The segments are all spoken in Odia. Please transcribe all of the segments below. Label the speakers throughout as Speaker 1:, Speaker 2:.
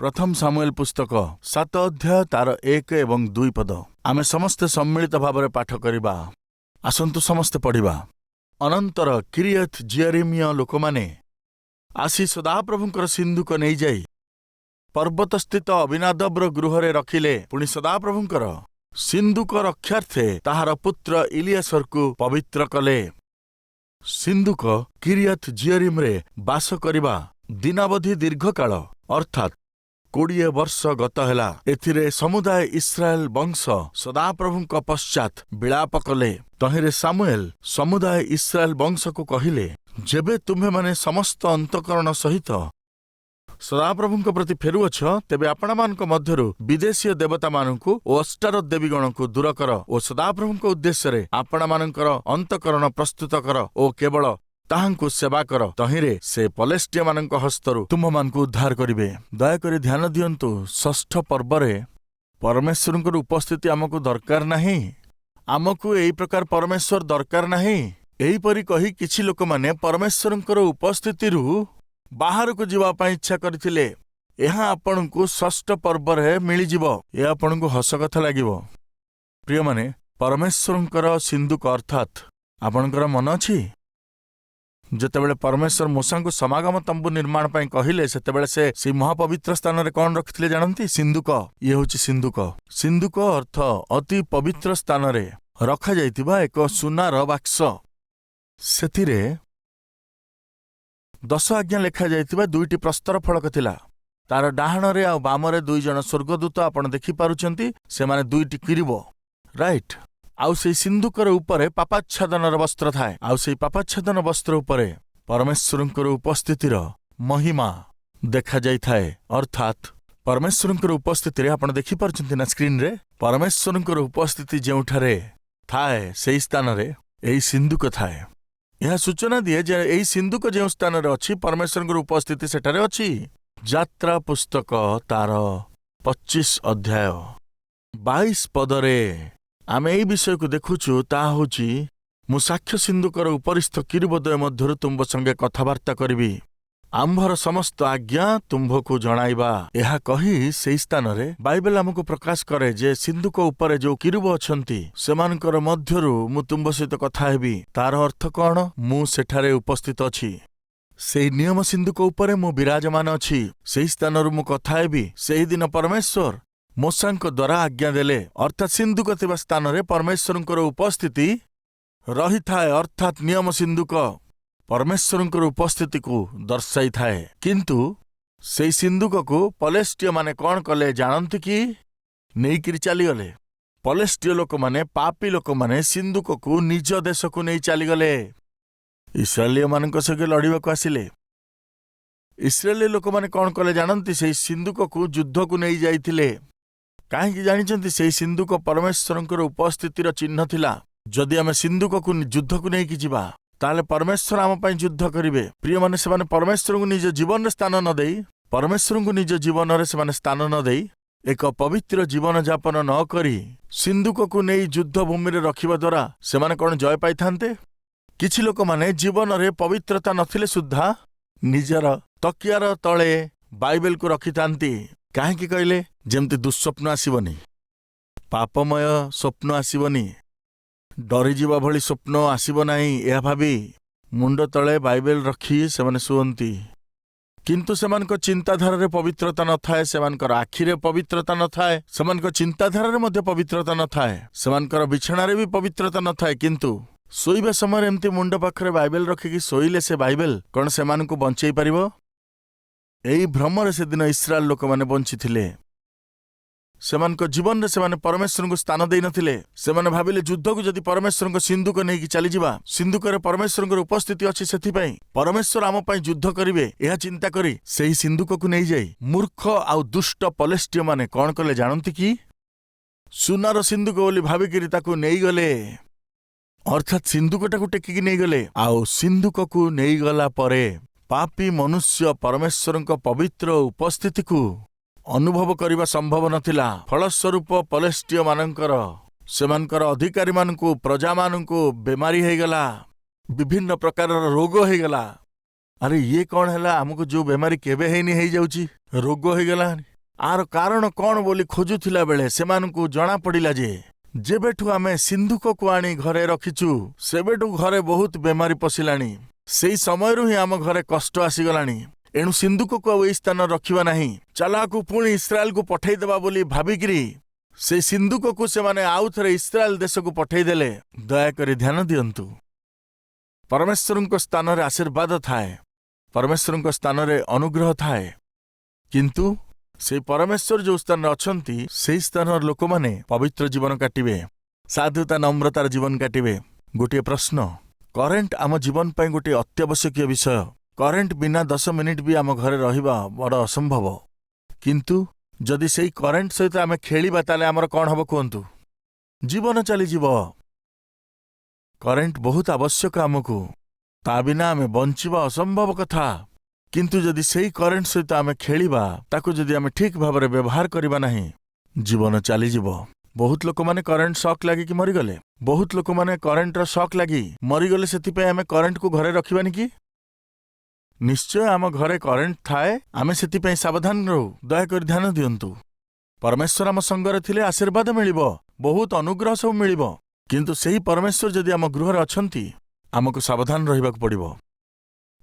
Speaker 1: प्रथम सामुएल पुस्तक 7 अध्याय तार 1 ଏବଂ 2 पद आमे समस्ते सम्मिलित भाव पाठ करिबा। आसंतु समस्ते पढ़िबा। अनंतर किरियथ जियारिमीय लोकमाने आसी सदाप्रभुंकर सिंधुक नहीं जाई पर्वत स्थित अभिनादब्र गृहरे रखिले। पुणी सदाप्रभुंकर सिंधुक रक्षार्थे ताहार पुत्र इलियासरकु पवित्र कले। सिंधुक किरियथ जियारिमरे बास करिबा दिनावधि दीर्घकाल अर्थात 20 वर्ष गत हेला। एथिरे समुदाय इस्राएल वंश सदाप्रभुंक पश्चात विलाप कले। तहिरे सामुएल समुदाय इस्राएल वंश को कहिले, जेबे तुम्हे माने समस्त अंतकरण सहित सदाप्रभुंक प्रति फेरुअछ, तेबे आपणामानक मध्यरु विदेशीय देवता मानकु ओ अष्टारोथ देवीगणकु दूर कर ओ सदाप्रभुंक उद्देश्य आपणामानकर अंतकरण प्रस्तुत कर ओ केवल ताहांकु सेवा कर। तहिरे से पलेस्टिया मानक हस्तरु तुम मानकु उद्धार करिवे। दयाकरी ध्यान दियंतु, षष्ठ पर्वरे परमेश्वरंकर उपस्थिति आमकु दरकार नाही। आमकु एई प्रकार परमेश्वर दरकार नाही। एहीपरि कही किछि लोक माने परमेश्वरंकर उपस्थितिरु बाहरकु जीवा पई इच्छा करथिले। एहा आपणकु षष्ठ पर्वरे मिली जीवो। ए आपणकु हस कथा लागिवो। प्रिय माने, परमेश्वरंकर सिंधुक अर्थात आपणकर मन अछि। जेतेबेले परमेश्वर मूसांकु समागम तंबु निर्माण पई कहिले, सेतेबेले से महापवित्र स्थान रे कोन रखिथिले जानंती? सिंधुक। ये होछि सिंधुक। सिंधुक अर्थ अति पवित्र स्थान रे रखा जाइतिबा एक सुनार बाक्स। सेथिरे 10 आज्ञा लेखा जाइतिबा 2टी प्रस्तर फलक थिला। तार डाहाण रे आ बाम रे 2 जण स्वर्गदूत आपण देखि पारुचंती। से माने 2टी किरिबो, राइट। आउ से सिंधुकर उपरे पापाच्छादनर वस्त्र थाए। आउ से पापाच्छादन वस्त्र उपरे परमेश्वरंकर उपस्थितिर महिमा देखा जाई थाए। अर्थात परमेश्वरंकर उपस्थिति रे आपण देखि पारुचंती ना स्क्रीन रे? परमेश्वरंकर उपस्थिति जेउठारे थाए सेही स्थान रे एई सिंधुक थाए। यह सूचना दिए जे एई सिंधुक जेउ स्थान रे अछि, परमेश्वरंकर उपस्थिति सेठारे अछि। यात्रा पुस्तक तार 25 अध्याय 22 पदरे आमे एई विषय को देखुछु। ता होची, मु साक्ष्य सिंधुकर उपरिस्थ किरुबद्वय मध्यरु तुंब संगे कथाबार्ता करिबी। आंभर समस्त आज्ञा तुंभको जणाइबा। एहा कही सेई स्थान रे बाइबल हमको प्रकाश करे जे सिंधुक उपरे जो किरुब अछंती सेमानकर मध्यरु मु तुंब सहित कथा हेबी। तार अर्थ कोन? मु सेठारे उपस्थित अछि। सेई नियम सिंधुक उपरे मु विराजमान अछि। सेई स्थानरु मु कथा हेबी। सेही दिन परमेश्वर मूसांक द्वारा आज्ञा देले। अर्थात सिंधुक थिबा स्थान रे परमेश्वरंकर उपस्थिति रही थाए। अर्थात नियम सिंधुक परमेश्वरंकर उपस्थिति को दर्शाई थाए। किंतु सेई सिंधुक को पलेस्टिय माने कोन कले जानंती कि? नेइकिरि चली गले। पलेस्टिय लोक माने, पापी लोक माने सिंधुक को निज देश को नहीं चली गले। इस्राएलिय मानक संगे लड़िबाकु आसिले। इस्राएली लोक माने कोन कले जानंती? सेई सिंधुक को युद्ध को नहीं जाइथिले। काहेकि जानिचंती? सेई सिंधुक परमेश्वरंकर उपस्थितिर चिन्ह थिला। जदि आमे सिंधुक को युद्ध को नहीं कि जिबा, ताले परमेश्वर आम पई युद्ध करिवे। प्रिय माने, सेमाने परमेश्वर को निज जीवन रे स्थान न देई, परमेश्वर को निज जीवन रे सेमाने स्थान न देई, एक पवित्र जीवन यापन न करी सिंधुक को नहीं युद्ध भूमि रे रखिबा द्वारा सेमाने कोन जय पाई थांते? किछि लोक माने जीवन रे पवित्रता नथिले सुद्धा निजर तकियार तळे बाइबल को रखि थांती। काहेकि कहले? जेमति दुस्वप्न आसीबनी, पापमय स्वप्न आसीबनी, डरी जीवा भली स्वप्न आसीब नाही, एहा भाबी मुंड तळे बाइबल रखी सेमाने सुअंती। किंतु सेमानक चिंताधारा रे पवित्रता न थाए। सेमानकर आखि रे पवित्रता न थाए। सेमानक चिंताधारा रे मध्ये पवित्रता न थाए। सेमानकर बिछाणा रे भी पवित्रता न थाए। किंतु सोइबा समय एमती मुंड पाखरे बाइबल रखिकी सोइले से बाइबल कोन सेमानकु बंचेई परिबो? एई भ्रमरे से दिन इस्राएल लोक माने बंची थिले। सेमानक जीवन रे सेमाने परमेश्वर को स्थान देई नथिले। सेमाने भाबिले युद्ध को जदि परमेश्वर को सिंधुक नहीं कि चली जिबा, सिंधुक रे परमेश्वर को उपस्थिति अछि, सेथि पई परमेश्वर आम पई युद्ध करिवे। एहा चिंता करी सेही सिंधुक को नहीं जाई मूर्ख आउ दुष्ट पलेस्टिय माने कोन कले जानंती कि? सुनार सिंधुक बोली भाबिकिरि ताकू नेई गले। अर्थात सिंधुकटा को टेकिकी नहीं गले। आउ सिंधुक को नहीं गला परे पापी मनुष्य परमेश्वरंक पवित्र उपस्थिति को अनुभव करिबा संभव नथिला। फलस्वरूप पलेस्टिय मानकर सेमानकर अधिकारी मानकु, प्रजा मानकु बेमारी हे गला, विभिन्न प्रकार रोग हे गला। अरे ये कौन है? आमको जो बेमारी केबे हेनी जाउची, रोग हो गला। आर कारण कौन बोली खोजुथिला बेले सेमानकु जणा पड़िला जे जेबेठु आमे सिंधुककु आनी घरे रखिचु सेबेठु घरे बहुत बेमारी पशिलाणी। सेई समयरु ही आम घरे कष्ट आसीगलाणी। एणु सिंधुककु आ एई स्थान रखिबा नाही। चलाकु पुणी इस्राएलकु पठेइदेबा बोली भाबिकिरी से सिंधुककु सेमाने आउ थरे इस्राएल देशकु पठेइदेले। दयाकरी ध्यान दियंतु। परमेश्वरଙ୍କ ସ୍ଥାନରେ आशीर्वाद थाए, परमेश्वरଙ୍କ ସ୍ଥାନରେ अनुग्रह थाए, किंतु से परमेश्वर जो स्थान अछंती से स्थानर लोक माने पवित्र जीवन काटिबे, साधुता नम्रतार जीवन काटिबे। गोटे प्रश्न, करेंट आम जीवन पाई गोटे अत्यावश्यक विषय। करेंट बिना 10 मिनिट भी आम घरे रहिबा बड़ असंभव। किंतु जदि सेई करेंट सहित आम खेलिबा ताले आमर कौन हबो कहंतु? जीवन चली जीव। करेंट बहुत आवश्यक आमको, ता बिना आम बंचिबा असंभव कथा। किंतु जदि सेई करेंट सहित आम खेलिबा, ताकु जदि आम ठीक भाबरे व्यवहार करिबा नाही, जीवन चली जीव। बहुत लोक माने करेंट शॉक लागी कि मरिगले। बहुत लोक माने करेंटर शॉक लागी मरिगले। सेतिपय आम करेंट को घरे रखिबानी कि? निश्चय आम घरे करेंट थाए, आमे सेतिपय सावधान रहू। दयाकरी ध्यान दियंतु। परमेश्वर आम संगरे थिले आशीर्वाद मिलिबो, बहुत अनुग्रह सब मिलिबो। किंतु सेही परमेश्वर जदि आम गृहरे अछंती, आमको सावधान रहिबाक पड़िबो।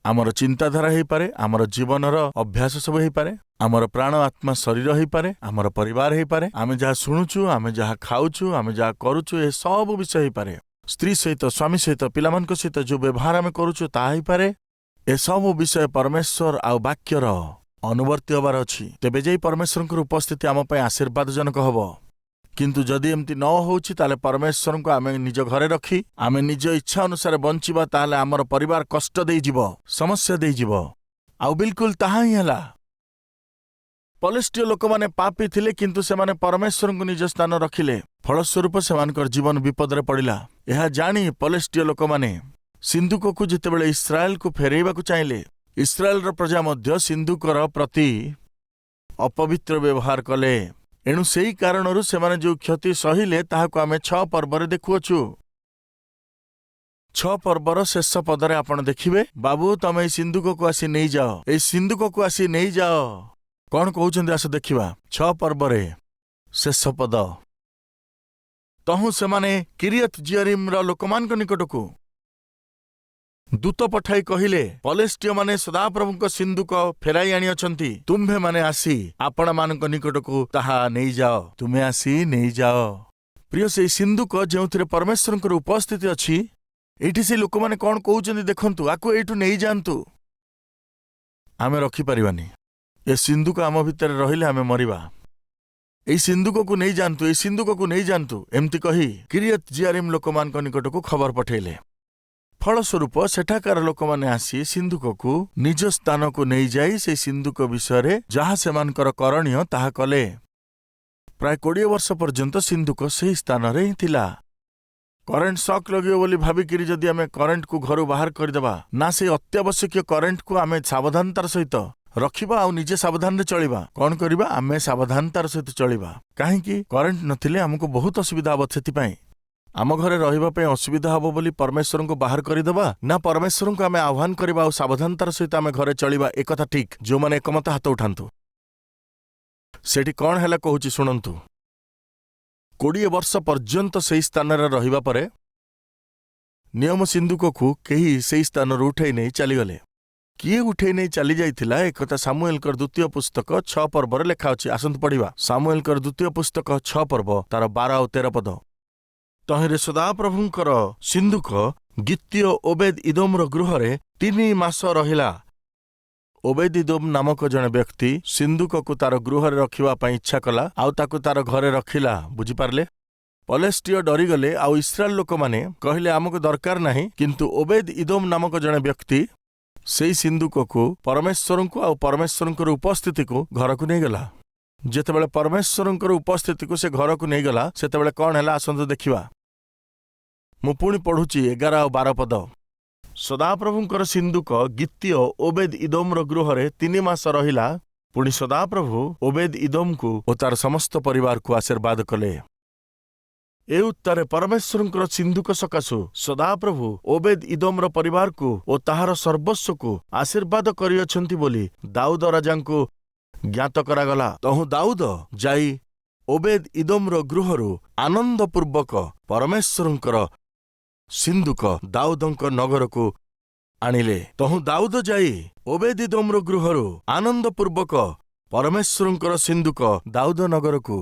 Speaker 1: आमर चिंताधारा हेई पारे, आमर जीवनर अभ्यास सब हेई पारे, आमर प्राण आत्मा शरीर हेई पारे, आमर परिवार हेई पारे, आमे जहा सुनुचु, आमे जहा खाउचु, आमे जहा करूचु, ए सब विषय हेई पारे। स्त्री सहित, स्वामी सहित, पिलामानक सहित जो व्यवहार आमे करूचु ता हेई पारे। ए सब विषय परमेश्वर आ वाक्यर अनुवर्ती हबार अछि। तेबे जेई परमेश्वरଙ୍କ उपस्थिति आम पय आशीर्वादजनक हबो। किंतु जदि एमती न होउछि ताले परमेश्वर को आमे निज घरे रखी आमे निज इच्छा अनुसार बंचिबा, ताले आमर परिवार कष्ट देई जीवो, समस्या देई जीवो। आउ बिल्कुल ताहा ही हला। पलेस्टीय लोक माने पापी थिले, किंतु से माने परमेश्वर को निज स्थान रखिले। फलस्वरूप सेमानकर जीवन विपदरे पड़िला। एहा जानी पलेस्टीय लोक माने सिंधुककु जेतेबेले इस्राएल को फेरेइबाकु चाहिले, इस्राएलर प्रजा मध्य सिंधुकर प्रति अपवित्र व्यवहार कले। एणु सेई कारणरू सेमाने जो क्षति सहिले ताहाको आमे 6 पर्वरे देखुअछु। 6 पर्वर शेष पदरे आपण देखिबे, बाबू तमे ए सिंधुककु आसी नहीं जाओ, ए सिंधुककु आसी नहीं जाओ। कौन कहउछन्ते आस देखिबा। 6 पर्वरे शेष पद, तहु सेमाने किरियत जियारिमर लोकमानक निकटकु दूत पठाई कहिले, पलेस्टीय माने सदाप्रभुଙ୍କ सिंधुक फेराई आनी अछंती, तुम्भे माने आसी आपण मानक निकटकु ताहा नहीं जाओ, तुमे आसी नहीं जाओ। प्रिय से सिंधुक जेउथिरे परमेश्वरଙ୍କର उपस्थिति अछि, एठी से लोक माने कोन कहउछन्ती देखंतु, आकु एठु नहीं जानतु। आमे रखि परिबानी। ए सिंधुक आम भितर रहिले आमे मरिबा। ए सिंधुककु नहीं जानतु, ए सिंधुककु नहीं जानतु एमती कही किरियत जियारिम लोकमानक निकटकु खबर पठेले। फलस्वरूप सेठाकार लोक माने आसी सिंधुककु निज स्थान को नहीं जाई से सिंधुक विषय जहा सेमानकर करणीय ताहा कले। प्राय 20 वर्ष पर्यंत सिंधुक सही स्थान रे ही थिला। करेंट शॉक लगियो बोली भाबिकिरी जदि आमे करेंट को घरु बाहर करदेबा ना, से अत्यावश्यक करेंट को आमे सावधानतार सहित रखिबा आ निजे सावधान रे चलिबा। कोन करिबा? आमे सावधानतार सहित चलिबा। काहेकि करेंट नथिले हमको बहुत असुविधा हबो। सेतिपय आम घरे रहिबा पे असुविधा हबो बोली परमेश्वर को बाहर करदेबा ना, परमेश्वर को आमे आह्वान करिबा आ सावधानतार सहित आमे घरे चलिबा। एक कथा ठीक। जो माने एकमत हाथ उठांतु। सेठी कोन हैला कहूची सुनंतु। 20 वर्ष पर्यंत सेई स्थान रे रहिबा परे नियम सिंधुककु केही सेई स्थान रे उठै नै चली गले। किए उठै नै चली जाइथिला एक कथा सामुएलकर द्वितीय पुस्तक 6 पर्व रे लेखा अछि। आसंत पढिबा। सामुएलकर द्वितीय पुस्तक 6 पर्व तार 12 और 13 पद। तहिरे सदाप्रभुଙ୍କର सिंधुक गीत्य ओबेद इदोमर गृहरे 3 मास रहिला। ओबेद इदोम नामक जने व्यक्ति सिंधुककु तार गृहरे रखिबा पई इच्छा कला, आउ ताकु तार घरे रखिला। बुझी पारले? पलेस्टीय डरिगले, आउ इस्राएल लोक माने कहिले हमको दरकार नाही। किंतु ओबेद इदोम नामक जने व्यक्ति सेई सिंधुककु परमेश्वरଙ୍କୁ आउ परमेश्वरଙ୍କର उपस्थितिକୁ घरକୁ नै गला। जेतेबेले परमेश्वरଙ୍କର उपस्थितिକୁ से घरକୁ नै गला, सेतेबेले कोन हैला आसंत देखिबा। मु पुणी पढ़ुची 11 और 12 पद। सदाप्रभुଙ୍କର सिंधुक गीत्य ओबेद इदोमर गृहरे 3 मास रहिला। पुणी सदाप्रभु ओबेद इदोमକୁ ओ तार समस्त परिवार को आशीर्वाद कले। ए उत्तरे परमेश्वरଙ୍କର सिंधुक सकाशु सदाप्रभु ओबेद इदोमर परिवार को ओ ताहार सर्वस्व को आशीर्वाद करियछंती बोली दाऊद राजांको ଜ୍ଞାତ କରାଗଲା। ତହୁଁ ଦାଉଦ ଯାଇ ଓବେଦ ଇଦୋମର ଗୃହରୁ ଆନନ୍ଦପୂର୍ବକ ପରମେଶ୍ୱରଙ୍କର ସିନ୍ଦୁକ ଦାଉଦଙ୍କ ନଗରକୁ ଆଣିଲେ। ତହୁଁ ଦାଉଦ ଯାଇ ଓବେଦ ଇଦୋମର ଗୃହରୁ ଆନନ୍ଦପୂର୍ବକ ପରମେଶ୍ୱରଙ୍କର ସିନ୍ଦୁକ ଦାଉଦ ନଗରକୁ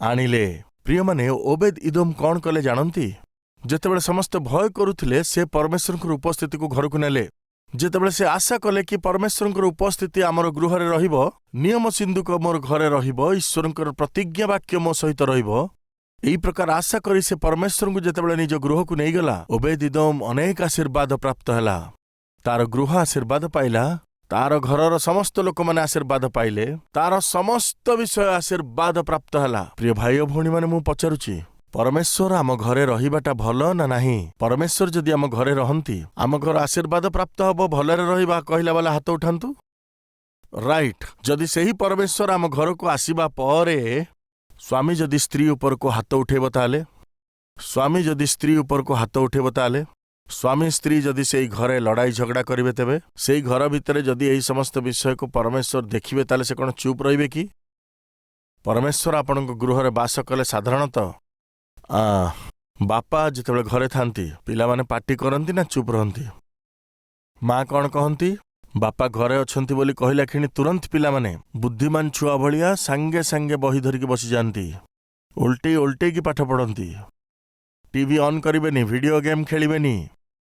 Speaker 1: ଆଣିଲେ। ପ୍ରିୟମାନେ, ଓବେଦ ଇଦୋମ କଣ କଲେ ଜାଣନ୍ତି? ଯେତେବେଳେ ସମସ୍ତେ ଭୟ କରୁଥିଲେ, ସେ ପରମେଶ୍ୱରଙ୍କର ଉପସ୍ଥିତିକୁ ଘରକୁ ନେଲେ। ଯେତେବେଳେ ସେ ଆଶା କଲେ କି ପରମେଶ୍ୱରଙ୍କର ଉପସ୍ଥିତି ଆମର ଗୃହରେ ରହିବ, ନିୟମ ସିନ୍ଦୁକ ମୋର ଘରେ ରହିବ, ଈଶ୍ୱରଙ୍କର ପ୍ରତିଜ୍ଞା ବାକ୍ୟ ମୋ ସହିତ ରହିବ, ଏହି ପ୍ରକାର ଆଶା କରି ସେ ପରମେଶ୍ୱରଙ୍କୁ ଯେତେବେଳେ ନିଜ ଗୃହକୁ ନେଇଗଲା, ଓବେଦ ଇଦୋମ ଅନେକ ଆଶୀର୍ବାଦ ପ୍ରାପ୍ତ ହେଲା। ତାର ଗୃହ ଆଶୀର୍ବାଦ ପାଇଲା, ତାର ଘରର ସମସ୍ତ ଲୋକମାନେ ଆଶୀର୍ବାଦ ପାଇଲେ, ତାର ସମସ୍ତ ବିଷୟ ଆଶୀର୍ବାଦ ପ୍ରାପ୍ତ ହେଲା। ପ୍ରିୟ ଭାଇ ଓ ଭଉଣୀମାନେ, ମୁଁ ପଚାରୁଛି, ପରମେଶ୍ୱର ଆମ ଘରେ ରହିବାଟା ଭଲ ନା ନାହିଁ? ପରମେଶ୍ୱର ଯଦି ଆମ ଘରେ ରହନ୍ତି, ଆମ ଘର ଆଶୀର୍ବାଦ ପ୍ରାପ୍ତ ହବ, ଭଲରେ ରହିବା କହିଲା ବାଲା ହାତ ଉଠାନ୍ତୁ। ରାଇଟ୍। ଯଦି ସେହି ପରମେଶ୍ୱର ଆମ ଘରକୁ ଆସିବା ପରେ ସ୍ୱାମୀ ଯଦି ସ୍ତ୍ରୀ ଉପରକୁ ହାତ ଉଠେଇବ, ତାହେଲେ ସ୍ୱାମୀ ଯଦି ସ୍ତ୍ରୀ ଉପରକୁ ହାତ ଉଠେଇବ, ତାହେଲେ ସ୍ୱାମୀ ସ୍ତ୍ରୀ ଯଦି ସେଇ ଘରେ ଲଢ଼ାଇ ଝଗଡ଼ା କରିବେ, ତେବେ ସେଇ ଘର ଭିତରେ ଯଦି ଏହି ସମସ୍ତ ବିଷୟକୁ ପରମେଶ୍ୱର ଦେଖିବେ, ତାହେଲେ ସେ କ'ଣ ଚୁପ୍ ରହିବେ କି? ପରମେଶ୍ୱର ଆପଣଙ୍କ ଗୃହରେ ବାସ କଲେ ସାଧାରଣତଃ ବାପା ଯେତେବେଳେ ଘରେ ଥାନ୍ତି, ପିଲାମାନେ ପାଟି କରନ୍ତି ନା ଚୁପ୍ ରହନ୍ତି? ମା କ'ଣ କହନ୍ତି? ବାପା ଘରେ ଅଛନ୍ତି ବୋଲି କହିଲା କ୍ଷଣି ତୁରନ୍ତ ପିଲାମାନେ ବୁଦ୍ଧିମାନ ଛୁଆ ଭଳିଆ ସାଙ୍ଗେ ସାଙ୍ଗେ ବହି ଧରିକି ବସିଯାଆନ୍ତି, ଓଲଟେଇକି ପାଠ ପଢ଼ନ୍ତି, ଟିଭି ଅନ୍ କରିବେନି, ଭିଡ଼ିଓ ଗେମ୍ ଖେଳିବେନି,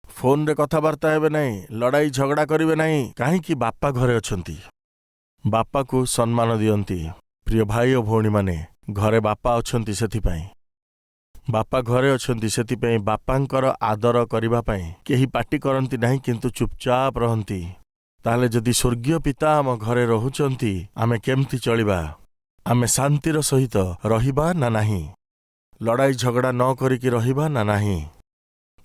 Speaker 1: ଫୋନରେ କଥାବାର୍ତ୍ତା ହେବେ ନାହିଁ, ଲଢ଼ାଇ ଝଗଡ଼ା କରିବେ ନାହିଁ। କାହିଁକି? ବାପା ଘରେ ଅଛନ୍ତି, ବାପାକୁ ସମ୍ମାନ ଦିଅନ୍ତି। ପ୍ରିୟ ଭାଇ ଓ ଭଉଣୀମାନେ, ଘରେ ବାପା ଅଛନ୍ତି, ସେଥିପାଇଁ ବାପା ଘରେ ଅଛନ୍ତି, ସେଥିପାଇଁ ବାପାଙ୍କର ଆଦର କରିବା ପାଇଁ କେହି ପାଟି କରନ୍ତି ନାହିଁ, କିନ୍ତୁ ଚୁପଚାପ ରହନ୍ତି। ତାହେଲେ ଯଦି ସ୍ୱର୍ଗୀୟ ପିତା ଆମ ଘରେ ରହୁଛନ୍ତି, ଆମେ କେମିତି ଚଳିବା? ଆମେ ଶାନ୍ତିର ସହିତ ରହିବା ନା ନାହିଁ? ଲଢ଼ାଇ ଝଗଡ଼ା ନ କରିକି ରହିବା ନା ନାହିଁ?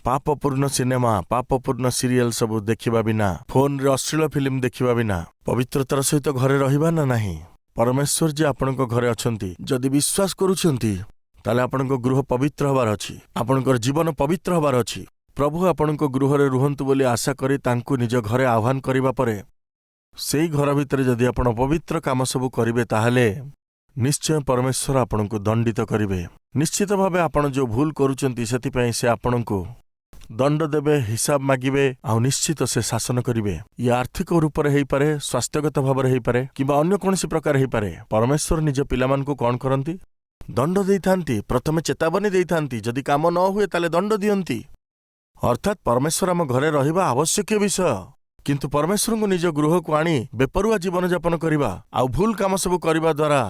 Speaker 1: ପାପପୂର୍ଣ୍ଣ ସିନେମା, ପାପପୂର୍ଣ୍ଣ ସିରିଏଲ ସବୁ ଦେଖିବା ବିନା, ଫୋନରେ ଅଶ୍ଳୀଳ ଫିଲ୍ମ ଦେଖିବା ବିନା ପବିତ୍ରତାର ସହିତ ଘରେ ରହିବା ନା ନାହିଁ? ପରମେଶ୍ୱର ଯେ ଆପଣଙ୍କ ଘରେ ଅଛନ୍ତି, ଯଦି ବିଶ୍ୱାସ କରୁଛନ୍ତି, ତାହେଲେ ଆପଣଙ୍କ ଗୃହ ପବିତ୍ର ହେବାର ଅଛି, ଆପଣଙ୍କର ଜୀବନ ପବିତ୍ର ହେବାର ଅଛି। ପ୍ରଭୁ ଆପଣଙ୍କ ଗୃହରେ ରୁହନ୍ତୁ ବୋଲି ଆଶା କରି ତାଙ୍କୁ ନିଜ ଘରେ ଆହ୍ୱାନ କରିବା ପରେ ସେଇ ଘର ଭିତରେ ଯଦି ଆପଣ ପବିତ୍ର କାମ ସବୁ କରିବେ, ତାହେଲେ ନିଶ୍ଚୟ ପରମେଶ୍ୱର ଆପଣଙ୍କୁ ଦଣ୍ଡିତ କରିବେ। ନିଶ୍ଚିତ ଭାବେ ଆପଣ ଯେଉଁ ଭୁଲ କରୁଛନ୍ତି, ସେଥିପାଇଁ ସେ ଆପଣଙ୍କୁ ଦଣ୍ଡ ଦେବେ, ହିସାବ ମାଗିବେ, ଆଉ ନିଶ୍ଚିତ ସେ ଶାସନ କରିବେ। ଇଏ ଆର୍ଥିକ ରୂପରେ ହେଇପାରେ, ସ୍ୱାସ୍ଥ୍ୟଗତ ଭାବରେ ହେଇପାରେ, କିମ୍ବା ଅନ୍ୟ କୌଣସି ପ୍ରକାର ହେଇପାରେ। ପରମେଶ୍ୱର ନିଜ ପିଲାମାନଙ୍କୁ କ'ଣ କରନ୍ତି? ଦଣ୍ଡ ଦେଇଥାନ୍ତି। ପ୍ରଥମେ ଚେତାବନୀ ଦେଇଥାନ୍ତି, ଯଦି କାମ ନ ହୁଏ ତାହେଲେ ଦଣ୍ଡ ଦିଅନ୍ତି। ଅର୍ଥାତ୍ ପରମେଶ୍ୱର ଆମ ଘରେ ରହିବା ଆବଶ୍ୟକୀୟ ବିଷୟ, କିନ୍ତୁ ପରମେଶ୍ୱରଙ୍କୁ ନିଜ ଗୃହକୁ ଆଣି ବେପରୁଆ ଜୀବନଯାପନ କରିବା ଆଉ ଭୁଲ କାମ ସବୁ କରିବା ଦ୍ୱାରା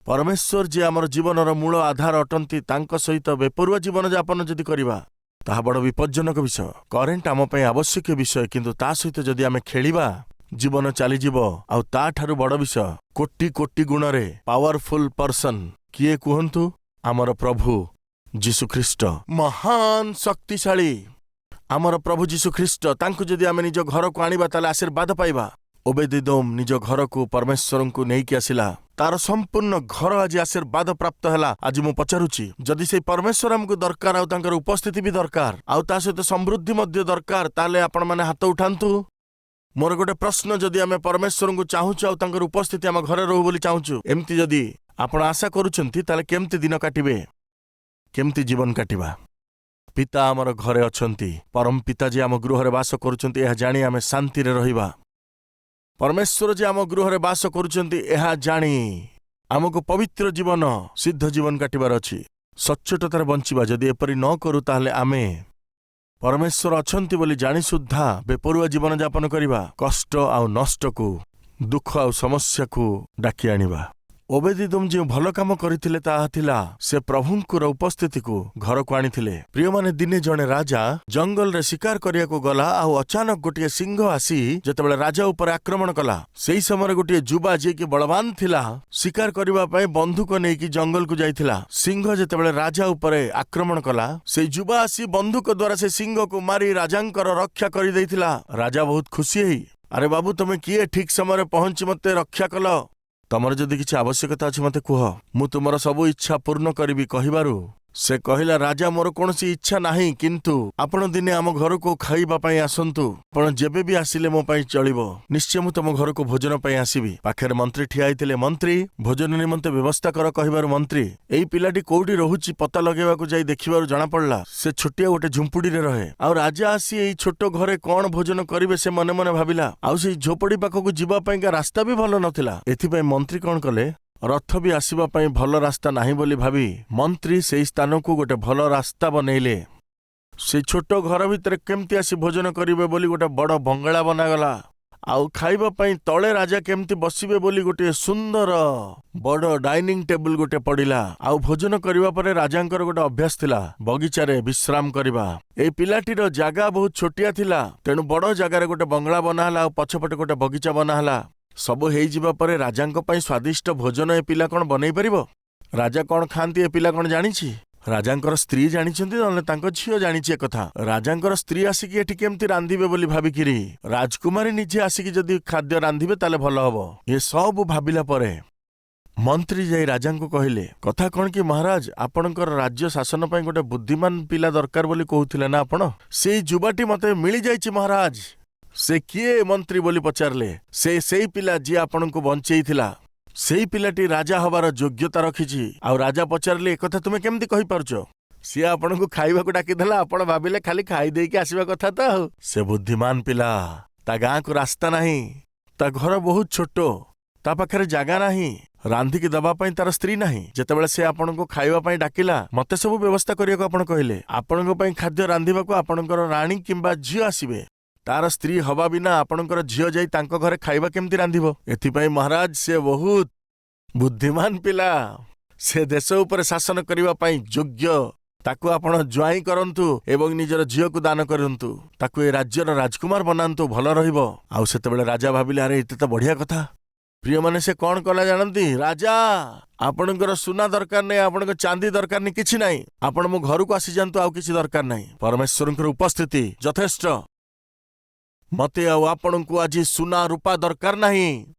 Speaker 1: ପରମେଶ୍ୱର ଯିଏ ଆମର ଜୀବନର ମୂଳ ଆଧାର ଅଟନ୍ତି, ତାଙ୍କ ସହିତ ବେପରୁଆ ଜୀବନଯାପନ ଯଦି କରିବା, ତାହା ବଡ଼ ବିପଜ୍ଜନକ ବିଷୟ। କରେଣ୍ଟ ଆମ ପାଇଁ ଆବଶ୍ୟକୀୟ ବିଷୟ, କିନ୍ତୁ ତା ସହିତ ଯଦି ଆମେ ଖେଳିବା, ଜୀବନ ଚାଲିଯିବ। ଆଉ ତାଠାରୁ ବଡ଼ ବିଷୟ, କୋଟି କୋଟି ଗୁଣରେ ପାୱାରଫୁଲ ପର୍ସନ କିଏ କୁହନ୍ତୁ? ଆମର ପ୍ରଭୁ ଯୀଶୁଖ୍ରୀଷ୍ଟ, ମହାନ ଶକ୍ତିଶାଳୀ ଆମର ପ୍ରଭୁ ଯୀଶୁଖ୍ରୀଷ୍ଟ। ତାଙ୍କୁ ଯଦି ଆମେ ନିଜ ଘରକୁ ଆଣିବା, ତାହେଲେ ଆଶୀର୍ବାଦ ପାଇବା। ଓବେଦ ଇଦୋମ ନିଜ ଘରକୁ ପରମେଶ୍ୱରଙ୍କୁ ନେଇକି ଆସିଲା, ତାର ସମ୍ପୂର୍ଣ୍ଣ ଘର ଆଜି ଆଶୀର୍ବାଦ ପ୍ରାପ୍ତ ହେଲା। ଆଜି ମୁଁ ପଚାରୁଛି, ଯଦି ସେଇ ପରମେଶ୍ୱର ଆମକୁ ଦରକାର, ଆଉ ତାଙ୍କର ଉପସ୍ଥିତି ବି ଦରକାର, ଆଉ ତା ସହିତ ସମୃଦ୍ଧି ମଧ୍ୟ ଦରକାର, ତାହେଲେ ଆପଣମାନେ ହାତ ଉଠାନ୍ତୁ। ମୋର ଗୋଟେ ପ୍ରଶ୍ନ, ଯଦି ଆମେ ପରମେଶ୍ୱରଙ୍କୁ ଚାହୁଁଛୁ ଆଉ ତାଙ୍କର ଉପସ୍ଥିତି ଆମ ଘରେ ରହୁ ବୋଲି ଚାହୁଁଛୁ, ଏମିତି ଯଦି ଆପଣ ଆଶା କରୁଛନ୍ତି, ତାହେଲେ କେମିତି ଦିନ କାଟିବେ? କେମିତି ଜୀବନ କାଟିବା? ପିତା ଆମର ଘରେ ଅଛନ୍ତି, ପରମ ପିତା ଯେ ଆମ ଗୃହରେ ବାସ କରୁଛନ୍ତି, ଏହା ଜାଣି ଆମେ ଶାନ୍ତିରେ ରହିବା। ପରମେଶ୍ୱର ଯେ ଆମ ଗୃହରେ ବାସ କରୁଛନ୍ତି, ଏହା ଜାଣି ଆମକୁ ପବିତ୍ର ଜୀବନ, ସିଦ୍ଧ ଜୀବନ କାଟିବାର ଅଛି, ସଚ୍ଚୋଟତାରେ ବଞ୍ଚିବା। ଯଦି ଏପରି ନ କରୁ, ତାହେଲେ ଆମେ ପରମେଶ୍ୱର ଅଛନ୍ତି ବୋଲି ଜାଣି ସୁଦ୍ଧା ବେପରୁଆ ଜୀବନଯାପନ କରିବା, କଷ୍ଟ ଆଉ ନଷ୍ଟକୁ, ଦୁଃଖ ଆଉ ସମସ୍ୟାକୁ ଡାକି ଆଣିବା। ଓବେଦ ଇଦୋମ ଯେଉଁ ଭଲ କାମ କରିଥିଲେ, ତାହା ଥିଲା ସେ ପ୍ରଭୁଙ୍କର ଉପସ୍ଥିତିକୁ ଘରକୁ ଆଣିଥିଲେ। ପ୍ରିୟମାନେ, ଦିନେ ଜଣେ ରାଜା ଜଙ୍ଗଲରେ ଶିକାର କରିବାକୁ ଗଲା, ଆଉ ଅଚାନକ ଗୋଟିଏ ସିଂହ ଆସି ଯେତେବେଳେ ରାଜା ଉପରେ ଆକ୍ରମଣ କଲା, ସେହି ସମୟରେ ଗୋଟିଏ ଯୁବା ଯିଏକି ବଳବାନ ଥିଲା, ଶିକାର କରିବା ପାଇଁ ବନ୍ଧୁକ ନେଇକି ଜଙ୍ଗଲକୁ ଯାଇଥିଲା। ସିଂହ ଯେତେବେଳେ ରାଜା ଉପରେ ଆକ୍ରମଣ କଲା, ସେଇ ଯୁବା ଆସି ବନ୍ଧୁକ ଦ୍ୱାରା ସେ ସିଂହକୁ ମାରି ରାଜାଙ୍କର ରକ୍ଷା କରିଦେଇଥିଲା। ରାଜା ବହୁତ ଖୁସି ହେଇ, ଆରେ ବାବୁ, ତମେ କିଏ? ଠିକ୍ ସମୟରେ ପହଞ୍ଚି ମୋତେ ରକ୍ଷା କଲ। ତମର ଯଦି କିଛି ଆବଶ୍ୟକତା ଅଛି ମୋତେ କୁହ, ମୁଁ ତୁମର ସବୁ ଇଚ୍ଛା ପୂର୍ଣ୍ଣ କରିବି କହିବାରୁ ସେ କହିଲା, ରାଜା ମୋର କୌଣସି ଇଚ୍ଛା ନାହିଁ, କିନ୍ତୁ ଆପଣ ଦିନେ ଆମ ଘରକୁ ଖାଇବା ପାଇଁ ଆସନ୍ତୁ। ଆପଣ ଯେବେ ବି ଆସିଲେ ମୋ ପାଇଁ ଚଳିବ। ନିଶ୍ଚୟ ମୁଁ ତମ ଘରକୁ ଭୋଜନ ପାଇଁ ଆସିବି। ପାଖରେ ମନ୍ତ୍ରୀ ଠିଆ ହେଇଥିଲେ। ମନ୍ତ୍ରୀ, ଭୋଜନ ନିମନ୍ତେ ବ୍ୟବସ୍ଥା କର କହିବାରୁ ମନ୍ତ୍ରୀ, ଏଇ ପିଲାଟି କୋଉଠି ରହୁଛି ପତା ଲଗେଇବାକୁ ଯାଇ ଦେଖିବାରୁ ଜଣାପଡ଼ିଲା ସେ ଛୋଟିଆ ଗୋଟେ ଝୁମ୍ପୁଡିରେ ରହେ। ଆଉ ରାଜା ଆସି ଏଇ ଛୋଟ ଘରେ କଣ ଭୋଜନ କରିବେ ସେ ମନେ ମନେ ଭାବିଲା। ଆଉ ସେଇ ଝୋପଡି ପାଖକୁ ଯିବା ପାଇଁକା ରାସ୍ତା ବି ଭଲ ନଥିଲା। ଏଥିପାଇଁ ମନ୍ତ୍ରୀ କଣ କଲେ, ରଥ ବି ଆସିବା ପାଇଁ ଭଲ ରାସ୍ତା ନାହିଁ ବୋଲି ଭାବି ମନ୍ତ୍ରୀ ସେଇ ସ୍ଥାନକୁ ଗୋଟେ ଭଲ ରାସ୍ତା ବନେଇଲେ। ସେ ଛୋଟ ଘର ଭିତରେ କେମିତି ଆସି ଭୋଜନ କରିବେ ବୋଲି ଗୋଟେ ବଡ଼ ବଙ୍ଗଳା ବନାଗଲା। ଆଉ ଖାଇବା ପାଇଁ ତଳେ ରାଜା କେମିତି ବସିବେ ବୋଲି ଗୋଟିଏ ସୁନ୍ଦର ବଡ଼ ଡାଇନିଂ ଟେବୁଲ ଗୋଟେ ପଡ଼ିଲା। ଆଉ ଭୋଜନ କରିବା ପରେ ରାଜାଙ୍କର ଗୋଟେ ଅଭ୍ୟାସ ଥିଲା ବଗିଚାରେ ବିଶ୍ରାମ କରିବା। ଏଇ ପିଲାଟିର ଜାଗା ବହୁତ ଛୋଟିଆ ଥିଲା, ତେଣୁ ବଡ଼ ଜାଗାରେ ଗୋଟେ ବଙ୍ଗଳା ବନାହେଲା ଆଉ ପଛପଟେ ଗୋଟେ ବଗିଚା ବନାହେଲା। ସବୁ ହେଇଯିବା ପରେ ରାଜାଙ୍କ ପାଇଁ ସ୍ୱାଦିଷ୍ଟ ଭୋଜନ ଏ ପିଲା କଣ ବନେଇ ପାରିବ? ରାଜା କଣ ଖାଆନ୍ତି ଏ ପିଲା କଣ ଜାଣିଛି? ରାଜାଙ୍କର ସ୍ତ୍ରୀ ଜାଣିଛନ୍ତି, ନହେଲେ ତାଙ୍କ ଝିଅ ଜାଣିଛି ଏକଥା। ରାଜାଙ୍କର ସ୍ତ୍ରୀ ଆସିକି ଏଠି କେମିତି ରାନ୍ଧିବେ ବୋଲି ଭାବିକିରି ରାଜକୁମାରୀ ନିଜେ ଆସିକି ଯଦି ଖାଦ୍ୟ ରାନ୍ଧିବେ ତାହେଲେ ଭଲ ହବ। ଏ ସବୁ ଭାବିଲା ପରେ ମନ୍ତ୍ରୀ ଯାଇ ରାଜାଙ୍କୁ କହିଲେ, କଥା କଣ କି ମହାରାଜ, ଆପଣଙ୍କର ରାଜ୍ୟ ଶାସନ ପାଇଁ ଗୋଟେ ବୁଦ୍ଧିମାନ ପିଲା ଦରକାର ବୋଲି କହୁଥିଲେ ନା ଆପଣ? ସେଇ ଯୁବାଟି ମତେ ମିଳିଯାଇଛି ମହାରାଜ। ସେ କିଏ? ମନ୍ତ୍ରୀ ବୋଲି ପଚାରିଲେ। ସେଇ ପିଲା ଯିଏ ଆପଣଙ୍କୁ ବଞ୍ଚେଇଥିଲା। ସେଇ ପିଲାଟି ରାଜା ହବାର ଯୋଗ୍ୟତା ରଖିଛି। ଆଉ ରାଜା ପଚାରିଲେ, ଏକଥା ତୁମେ କେମିତି କହିପାରୁଛ? ସିଏ ଆପଣଙ୍କୁ ଖାଇବାକୁ ଡାକିଦେଲା, ଆପଣ ଭାବିଲେ ଖାଲି ଖାଇଦେଇକି ଆସିବା କଥା ତ। ଆଉ ସେ ବୁଦ୍ଧିମାନ ପିଲା। ତା ଗାଁକୁ ରାସ୍ତା ନାହିଁ, ତା ଘର ବହୁତ ଛୋଟ, ତା ପାଖରେ ଜାଗା ନାହିଁ, ରାନ୍ଧିକି ଦବା ପାଇଁ ତାର ସ୍ତ୍ରୀ ନାହିଁ। ଯେତେବେଳେ ସେ ଆପଣଙ୍କୁ ଖାଇବା ପାଇଁ ଡାକିଲା, ମତେ ସବୁ ବ୍ୟବସ୍ଥା କରିବାକୁ ଆପଣ କହିଲେ। ଆପଣଙ୍କ ପାଇଁ ଖାଦ୍ୟ ରାନ୍ଧିବାକୁ ଆପଣଙ୍କର ରାଣୀ କିମ୍ବା ଝିଅ ଆସିବେ। ତାର ସ୍ତ୍ରୀ ହବା ବିନା ଆପଣଙ୍କର ଝିଅ ଯାଇ ତାଙ୍କ ଘରେ ଖାଇବା କେମିତି ରାନ୍ଧିବ? ଏଥିପାଇଁ ମହାରାଜ ସେ ବହୁତ ବୁଦ୍ଧିମାନ ପିଲା। ସେ ଦେଶ ଉପରେ ଶାସନ କରିବା ପାଇଁ ଯୋଗ୍ୟ। ତାକୁ ଆପଣ ଜ୍ୱାଇଁ କରନ୍ତୁ ଏବଂ ନିଜର ଝିଅକୁ ଦାନ କରନ୍ତୁ। ତାକୁ ଏ ରାଜ୍ୟର ରାଜକୁମାର ବନାନ୍ତୁ, ଭଲ ରହିବ। ଆଉ ସେତେବେଳେ ରାଜା ଭାବିଲେ, ଆରେ ଏତେ ତ ବଢିଆ କଥା। ପ୍ରିୟମାନେ, ସେ କଣ କଲା ଜାଣନ୍ତି? ରାଜା, ଆପଣଙ୍କର ସୁନା ଦରକାର ନାହିଁ, ଆପଣଙ୍କ ଚାନ୍ଦି ଦରକାର ନାହିଁ, କିଛି ନାହିଁ। ଆପଣ ମୋ ଘରକୁ ଆସିଯାଆନ୍ତୁ, ଆଉ କିଛି ଦରକାର ନାହିଁ। ପରମେଶ୍ୱରଙ୍କର ଉପସ୍ଥିତି ଯଥେଷ୍ଟ। ମତେ ଆଉ ଆପଣଙ୍କୁ ଆଜି ସୁନା ରୂପା ଦରକାର ନାହିଁ।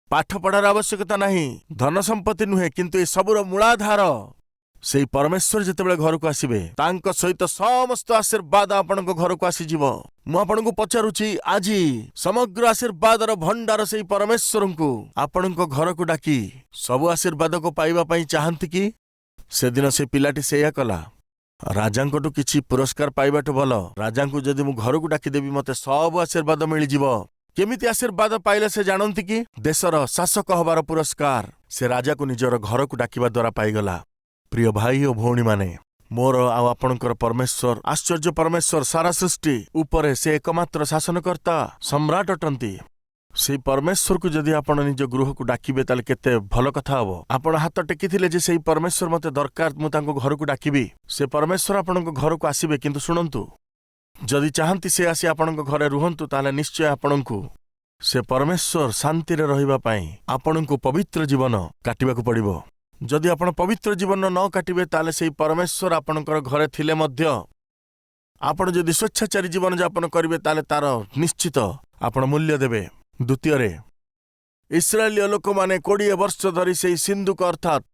Speaker 1: ପାଠ ପଢାର ଆବଶ୍ୟକତା ନାହିଁ, ଧନ ସମ୍ପତ୍ତି ନୁହେଁ, କିନ୍ତୁ ଏ ସବୁର ମୂଳାଧାର ସେଇ ପରମେଶ୍ୱର ଯେତେବେଳେ ଘରକୁ ଆସିବେ, ତାଙ୍କ ସହିତ ସମସ୍ତ ଆଶୀର୍ବାଦ ଆପଣଙ୍କ ଘରକୁ ଆସିଯିବ। ମୁଁ ଆପଣଙ୍କୁ ପଚାରୁଛି, ଆଜି ସମଗ୍ର ଆଶୀର୍ବାଦର ଭଣ୍ଡାର ସେଇ ପରମେଶ୍ୱରଙ୍କୁ ଆପଣଙ୍କ ଘରକୁ ଡାକି ସବୁ ଆଶୀର୍ବାଦକୁ ପାଇବା ପାଇଁ ଚାହାନ୍ତି କି? ସେଦିନ ସେ ପିଲାଟି ସେଇଆ କଲା। ରାଜାଙ୍କଠୁ କିଛି ପୁରସ୍କାର ପାଇବାଠୁ ଭଲ ରାଜାଙ୍କୁ ଯଦି ମୁଁ ଘରକୁ ଡାକିଦେବି ମତେ ସବୁ ଆଶୀର୍ବାଦ ମିଳିଯିବ। କେମିତି ଆଶୀର୍ବାଦ ପାଇଲେ ସେ ଜାଣନ୍ତି କି? ଦେଶର ଶାସକ ହବାର ପୁରସ୍କାର ସେ ରାଜାକୁ ନିଜର ଘରକୁ ଡାକିବା ଦ୍ୱାରା ପାଇଗଲା। ପ୍ରିୟ ଭାଇ ଓ ଭଉଣୀମାନେ, ମୋର ଆଉ ଆପଣଙ୍କର ପରମେଶ୍ୱର ଆଶ୍ଚର୍ଯ୍ୟ ପରମେଶ୍ୱର, ସାରା ସୃଷ୍ଟି ଉପରେ ସେ ଏକମାତ୍ର ଶାସନକର୍ତ୍ତା, ସମ୍ରାଟ ଅଟନ୍ତି। ସେଇ ପରମେଶ୍ୱରକୁ ଯଦି ଆପଣ ନିଜ ଗୃହକୁ ଡାକିବେ ତାହେଲେ କେତେ ଭଲ କଥା ହବ। ଆପଣ ହାତ ଟେକିଥିଲେ ଯେ ସେଇ ପରମେଶ୍ୱର ମତେ ଦରକାର, ମୁଁ ତାଙ୍କୁ ଘରକୁ ଡାକିବି। ସେ ପରମେଶ୍ୱର ଆପଣଙ୍କ ଘରକୁ ଆସିବେ, କିନ୍ତୁ ଶୁଣନ୍ତୁ, ଯଦି ଚାହାନ୍ତି ସେ ଆସି ଆପଣଙ୍କ ଘରେ ରୁହନ୍ତୁ, ତାହେଲେ ନିଶ୍ଚୟ ଆପଣଙ୍କୁ ସେ ପରମେଶ୍ୱର ଶାନ୍ତିରେ ରହିବା ପାଇଁ ଆପଣଙ୍କୁ ପବିତ୍ର ଜୀବନ କାଟିବାକୁ ପଡ଼ିବ। ଯଦି ଆପଣ ପବିତ୍ର ଜୀବନ ନ କାଟିବେ ତାହେଲେ ସେଇ ପରମେଶ୍ୱର ଆପଣଙ୍କର ଘରେ ଥିଲେ ମଧ୍ୟ ଆପଣ ଯଦି ସ୍ୱେଚ୍ଛାଚାରୀ ଜୀବନଯାପନ କରିବେ ତାହେଲେ ତାର ନିଶ୍ଚିତ ଆପଣ ମୂଲ୍ୟ ଦେବେ। ଦ୍ୱିତୀୟରେ, ଇସ୍ରାଏଲୀୟ ଲୋକମାନେ 20 ବର୍ଷ ଧରି ସେଇ ସିନ୍ଧୁକ ଅର୍ଥାତ୍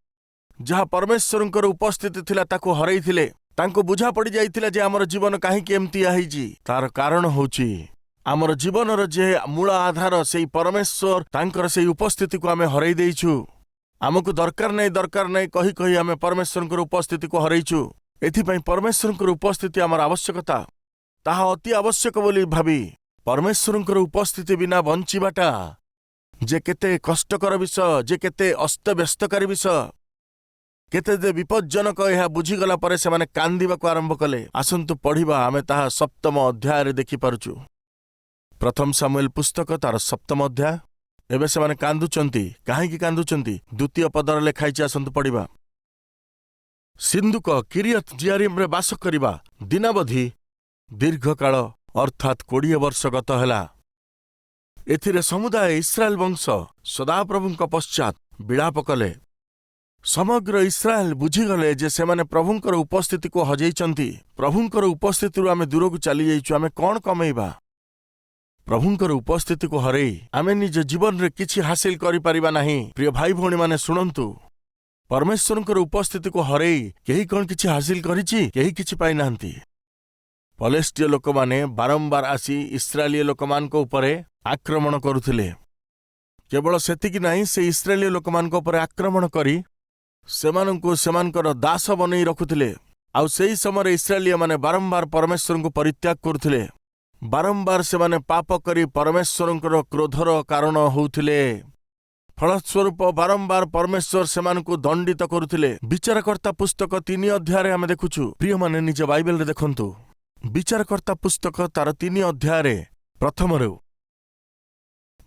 Speaker 1: ଯାହା ପରମେଶ୍ୱରଙ୍କର ଉପସ୍ଥିତି ଥିଲା ତାକୁ ହରାଇଥିଲେ। ତାଙ୍କୁ ବୁଝା ପଡ଼ି ଯାଇଥିଲା ଯେ ଆମର ଜୀବନ କାହିଁକି ଏମିତିଆ ହେଇଛି। ତାର କାରଣ ହେଉଛି ଆମର ଜୀବନର ଯେ ମୂଳ ଆଧାର ସେଇ ପରମେଶ୍ୱର, ତାଙ୍କର ସେଇ ଉପସ୍ଥିତିକୁ ଆମେ ହରାଇ ଦେଇଛୁ। ଆମକୁ ଦରକାର ନାହିଁ କହି କହି ଆମେ ପରମେଶ୍ୱରଙ୍କର ଉପସ୍ଥିତିକୁ ହରାଇଛୁ। ଏଥିପାଇଁ ପରମେଶ୍ୱରଙ୍କର ଉପସ୍ଥିତି ଆମର ଆବଶ୍ୟକତା, ତାହା ଅତି ଆବଶ୍ୟକ ବୋଲି ଭାବି ପରମେଶ୍ୱରଙ୍କର ଉପସ୍ଥିତି ବିନା ବଞ୍ଚିବାଟା ଯେ କେତେ କଷ୍ଟକର ବିଷୟ, ଯେ କେତେ ଅସ୍ତବ୍ୟସ୍ତକାରୀ ବିଷୟ, କେତେ ଯେ ବିପଜ୍ଜନକ, ଏହା ବୁଝିଗଲା ପରେ ସେମାନେ କାନ୍ଦିବାକୁ ଆରମ୍ଭ କଲେ। ଆସନ୍ତୁ ପଢ଼ିବା, ଆମେ ତାହା 7ମ ଅଧ୍ୟାୟରେ ଦେଖିପାରୁଛୁ। ପ୍ରଥମ ସାମୁଏଲ ପୁସ୍ତକ ତାର 7ମ ଅଧ୍ୟାୟ। ଏବେ ସେମାନେ କାନ୍ଦୁଛନ୍ତି। କାହିଁକି କାନ୍ଦୁଛନ୍ତି? 2ୟ ପଦରେ ଲେଖା ହେଇଛି, ଆସନ୍ତୁ ପଢ଼ିବା। ସିନ୍ଧୁକ କିରିୟତ୍ ଜିଆରିମ୍‌ରେ ବାସ କରିବା ଦିନାବଧି ଦୀର୍ଘକାଳ ଅର୍ଥାତ୍ 20 ବର୍ଷ ଗତ ହେଲା। ଏଥିରେ ସମୁଦାୟ ଇସ୍ରାଏଲ ବଂଶ ସଦାପ୍ରଭୁଙ୍କ ପଶ୍ଚାତ୍ ବିଳାପ କଲେ। ସମଗ୍ର ଇସ୍ରାଏଲ ବୁଝିଗଲେ ଯେ ସେମାନେ ପ୍ରଭୁଙ୍କର ଉପସ୍ଥିତିକୁ ହଜେଇଛନ୍ତି। ପ୍ରଭୁଙ୍କର ଉପସ୍ଥିତିରୁ ଆମେ ଦୂରକୁ ଚାଲିଯାଇଛୁ। ଆମେ କଣ କମେଇବା? ପ୍ରଭୁଙ୍କର ଉପସ୍ଥିତିକୁ ହରେଇ ଆମେ ନିଜ ଜୀବନରେ କିଛି ହାସିଲ କରିପାରିବା ନାହିଁ। ପ୍ରିୟ ଭାଇ ଭଉଣୀମାନେ ଶୁଣନ୍ତୁ, परमेश्वरଙ୍କର ଉପस्थितिକୁ ହରେଇ କେହି କ'ଣ କିଛି ହାସିଲ କରିଛି? କେହି କିଛି ପାଇନାହାନ୍ତି। ପଲେଷ୍ଟିୟ ଲୋକମାନେ ବାରମ୍ବାର ଆସି ଇସ୍ରାଏଲୀୟ ଲୋକମାନଙ୍କ ଉପରେ ଆକ୍ରମଣ କରୁଥିଲେ। କେବଳ ସେତିକି ନାହିଁ, ସେ ଇସ୍ରାଏଲୀୟ ଲୋକମାନଙ୍କ ଉପରେ ଆକ୍ରମଣ କରି ସେମାନଙ୍କୁ ସେମାନଙ୍କର ଦାସ ବନେଇ ରଖୁଥିଲେ। ଆଉ ସେହି ସମୟରେ ଇସ୍ରାଏଲୀୟମାନେ ବାରମ୍ବାର ପରମେଶ୍ୱରଙ୍କୁ ପରିତ୍ୟାଗ କରୁଥିଲେ। ବାରମ୍ବାର ସେମାନେ ପାପ କରି ପରମେଶ୍ୱରଙ୍କର କ୍ରୋଧର କାରଣ ହେଉଥିଲେ। ଫଳସ୍ୱରୂପ ବାରମ୍ବାର ପରମେଶ୍ୱର ସେମାନଙ୍କୁ ଦଣ୍ଡିତ କରୁଥିଲେ। ବିଚାରକର୍ତ୍ତା ପୁସ୍ତକ 3 ଅଧ୍ୟାୟରେ ଆମେ ଦେଖୁଛୁ। ପ୍ରିୟମାନେ, ନିଜ ବାଇବେଲରେ ଦେଖନ୍ତୁ। ବିଚାରକର୍ତ୍ତା ପୁସ୍ତକ ତାର 3 ଅଧ୍ୟାୟରେ ପ୍ରଥମରୁ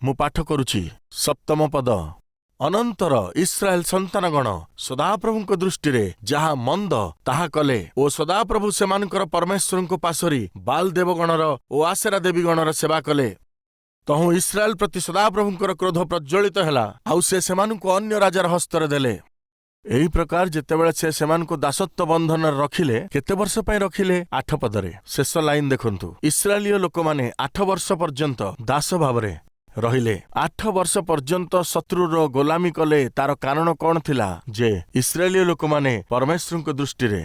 Speaker 1: ମୁଁ ପାଠ କରୁଛି 7ମ ପଦ। ଅନନ୍ତର ଇସ୍ରାଏଲ ସନ୍ତାନଗଣ ସଦାପ୍ରଭୁଙ୍କ ଦୃଷ୍ଟିରେ ଯାହା ମନ୍ଦ ତାହା କଲେ ଓ ସଦାପ୍ରଭୁ ସେମାନଙ୍କର ପରମେଶ୍ୱରଙ୍କୁ ପାଶୋରି ବାଲ୍ ଦେବଗଣର ଓ ଆସେରା ଦେବୀଗଣର ସେବା କଲେ। ତହୁଁ ଇସ୍ରାଏଲ ପ୍ରତି ସଦାପ୍ରଭୁଙ୍କର କ୍ରୋଧ ପ୍ରଜ୍ୱଳିତ ହେଲା, ଆଉ ସେ ସେମାନଙ୍କୁ ଅନ୍ୟ ରାଜାର ହସ୍ତରେ ଦେଲେ। ଏହି ପ୍ରକାର ଯେତେବେଳେ ସେ ସେମାନଙ୍କୁ ଦାସତ୍ୱ ବନ୍ଧନରେ ରଖିଲେ, କେତେ ବର୍ଷ ପାଇଁ ରଖିଲେ? 8 ପଦରେ ଶେଷ ଲାଇନ ଦେଖନ୍ତୁ। ଇସ୍ରାଏଲୀୟ ଲୋକମାନେ 8 ବର୍ଷ ପର୍ଯ୍ୟନ୍ତ ଦାସ ଭାବରେ ରହିଲେ। 8 ବର୍ଷ ପର୍ଯ୍ୟନ୍ତ ଶତ୍ରୁର ଗୋଲାମୀ କଲେ। ତାର କାରଣ କ'ଣ ଥିଲା? ଯେ ଇସ୍ରାଏଲୀୟ ଲୋକମାନେ ପରମେଶ୍ୱରଙ୍କ ଦୃଷ୍ଟିରେ